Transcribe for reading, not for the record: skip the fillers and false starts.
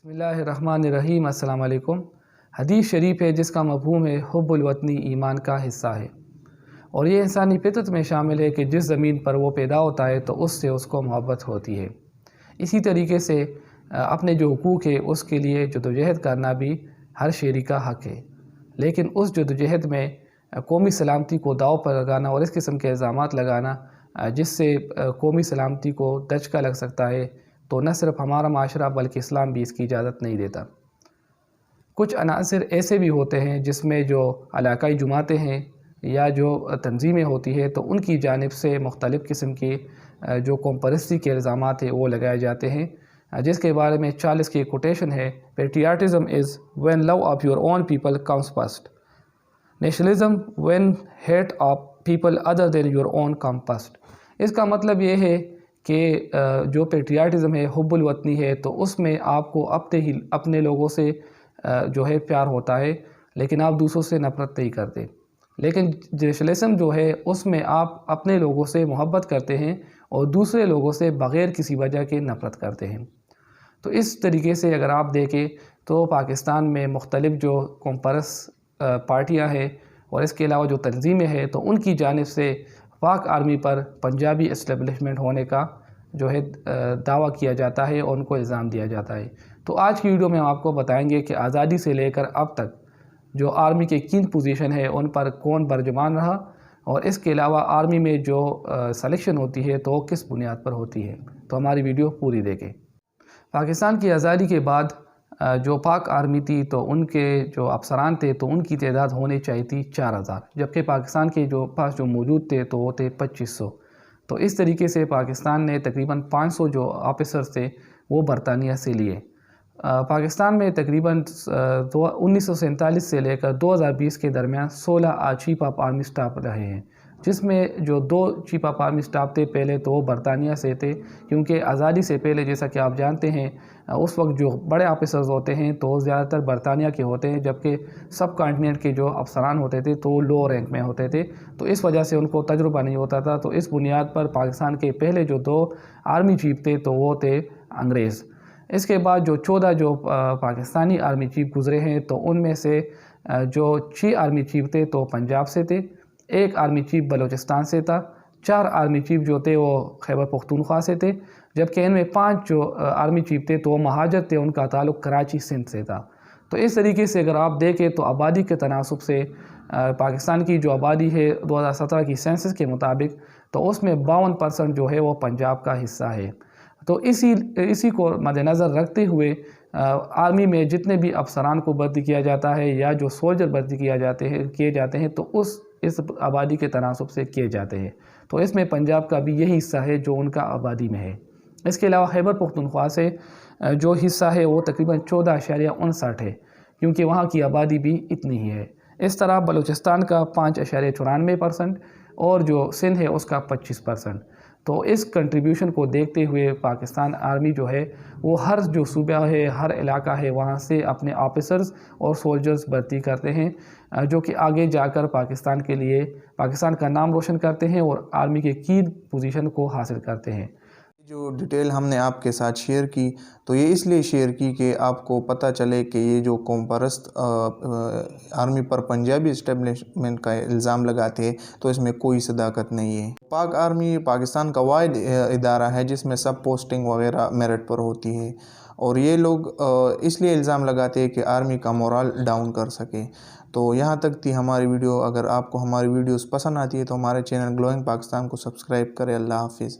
بسم اللہ الرحمن الرحیم۔ السلام علیکم۔ حدیث شریف ہے جس کا مفہوم ہے حب الوطنی ایمان کا حصہ ہے، اور یہ انسانی فطرت میں شامل ہے کہ جس زمین پر وہ پیدا ہوتا ہے تو اس سے اس کو محبت ہوتی ہے۔ اسی طریقے سے اپنے جو حقوق ہے اس کے لیے جدوجہد کرنا بھی ہر شہری کا حق ہے، لیکن اس جدوجہد میں قومی سلامتی کو داؤ پر لگانا اور اس قسم کے الزامات لگانا جس سے قومی سلامتی کو دھچکا لگ سکتا ہے، تو نہ صرف ہمارا معاشرہ بلکہ اسلام بھی اس کی اجازت نہیں دیتا۔ کچھ عناصر ایسے بھی ہوتے ہیں جس میں جو علاقائی جماعتیں ہیں یا جو تنظیمیں ہوتی ہے تو ان کی جانب سے مختلف قسم کی جو قوم پرستی کے الزامات ہیں وہ لگائے جاتے ہیں، جس کے بارے میں 40 کی کوٹیشن ہے: patriotism is when love of your own people comes first, nationalism when hate of people other than your own come first. اس کا مطلب یہ ہے کہ جو پیٹریاٹزم ہے، حب الوطنی ہے، تو اس میں آپ کو اپنے لوگوں سے جو ہے پیار ہوتا ہے، لیکن آپ دوسروں سے نفرت نہیں کرتے۔ لیکن نیشنلزم جو ہے اس میں آپ اپنے لوگوں سے محبت کرتے ہیں اور دوسرے لوگوں سے بغیر کسی وجہ کے نفرت کرتے ہیں۔ تو اس طریقے سے اگر آپ دیکھیں تو پاکستان میں مختلف جو قوم پرست پارٹیاں ہیں اور اس کے علاوہ جو تنظیمیں ہیں تو ان کی جانب سے پاک آرمی پر پنجابی اسٹیبلشمنٹ ہونے کا جو ہے دعویٰ کیا جاتا ہے اور ان کو الزام دیا جاتا ہے۔ تو آج کی ویڈیو میں ہم آپ کو بتائیں گے کہ آزادی سے لے کر اب تک جو آرمی کے کن پوزیشن ہے ان پر کون برجمان رہا، اور اس کے علاوہ آرمی میں جو سلیکشن ہوتی ہے تو وہ کس بنیاد پر ہوتی ہے۔ تو ہماری ویڈیو پوری دیکھیں۔ پاکستان کی آزادی کے بعد جو پاک آرمی تھی تو ان کے جو افسران تھے تو ان کی تعداد ہونی چاہیے تھی 4000، جبکہ پاکستان کے جو پاس جو موجود تھے تو وہ تھے 2500۔ تو اس طریقے سے پاکستان نے تقریباً 500 جو آفیسرز تھے وہ برطانیہ سے لیے۔ پاکستان میں تقریباً 1947 سے لے کر 2020 کے درمیان 16 چیف آف آرمی سٹاف رہے ہیں، جس میں جو 2 چیف آف آرمی سٹاف تھے پہلے تو وہ برطانیہ سے تھے، کیونکہ آزادی سے پہلے جیسا کہ آپ جانتے ہیں اس وقت جو بڑے آفیسرز ہوتے ہیں تو زیادہ تر برطانیہ کے ہوتے ہیں، جبکہ سب کانٹیننٹ کے جو افسران ہوتے تھے تو وہ لو رینک میں ہوتے تھے، تو اس وجہ سے ان کو تجربہ نہیں ہوتا تھا۔ تو اس بنیاد پر پاکستان کے پہلے جو 2 آرمی چیف تھے تو وہ تھے انگریز۔ اس کے بعد جو 14 جو پاکستانی آرمی چیف گزرے ہیں تو ان میں سے جو 6 آرمی چیف تھے تو پنجاب سے تھے، 1 آرمی چیف بلوچستان سے تھا، 4 آرمی چیف جو تھے وہ خیبر پختونخوا سے تھے، جبکہ ان میں 5 جو آرمی چیف تھے تو وہ مہاجر تھے، ان کا تعلق کراچی سندھ سے تھا۔ تو اس طریقے سے اگر آپ دیکھیں تو آبادی کے تناسب سے پاکستان کی جو آبادی ہے 2017 کی سینسس کے مطابق تو اس میں 52% جو ہے وہ پنجاب کا حصہ ہے۔ تو اسی کو مد نظر رکھتے ہوئے آرمی میں جتنے بھی افسران کو بھرتی کیا جاتا ہے یا جو سولجر بھرتی کیے جاتے ہیں تو اس آبادی کے تناسب سے کیے جاتے ہیں۔ تو اس میں پنجاب کا بھی یہی حصہ ہے جو ان کا آبادی میں ہے۔ اس کے علاوہ خیبر پختونخوا سے جو حصہ ہے وہ تقریباً 14.59 ہے، کیونکہ وہاں کی آبادی بھی اتنی ہی ہے۔ اس طرح بلوچستان کا 5.94% اور جو سندھ ہے اس کا 25%۔ تو اس کنٹریبیوشن کو دیکھتے ہوئے پاکستان آرمی جو ہے وہ ہر جو صوبہ ہے، ہر علاقہ ہے، وہاں سے اپنے آفیسرز اور سولجرز بھرتی کرتے ہیں، جو کہ آگے جا کر پاکستان کے لیے پاکستان کا نام روشن کرتے ہیں اور آرمی کے کی پوزیشن کو حاصل کرتے ہیں۔ جو ڈیٹیل ہم نے آپ کے ساتھ شیئر کی تو یہ اس لیے شیئر کی کہ آپ کو پتہ چلے کہ یہ جو قوم پرست آرمی پر پنجابی اسٹیبلشمنٹ کا الزام لگاتے ہیں تو اس میں کوئی صداقت نہیں ہے۔ پاک آرمی پاکستان کا واحد ادارہ ہے جس میں سب پوسٹنگ وغیرہ میرٹ پر ہوتی ہے، اور یہ لوگ اس لیے الزام لگاتے ہیں کہ آرمی کا مورال ڈاؤن کر سکے۔ تو یہاں تک تھی ہماری ویڈیو۔ اگر آپ کو ہماری ویڈیوز پسند آتی ہے تو ہمارے چینل گلوئنگ پاکستان کو سبسکرائب کریں۔ اللہ حافظ۔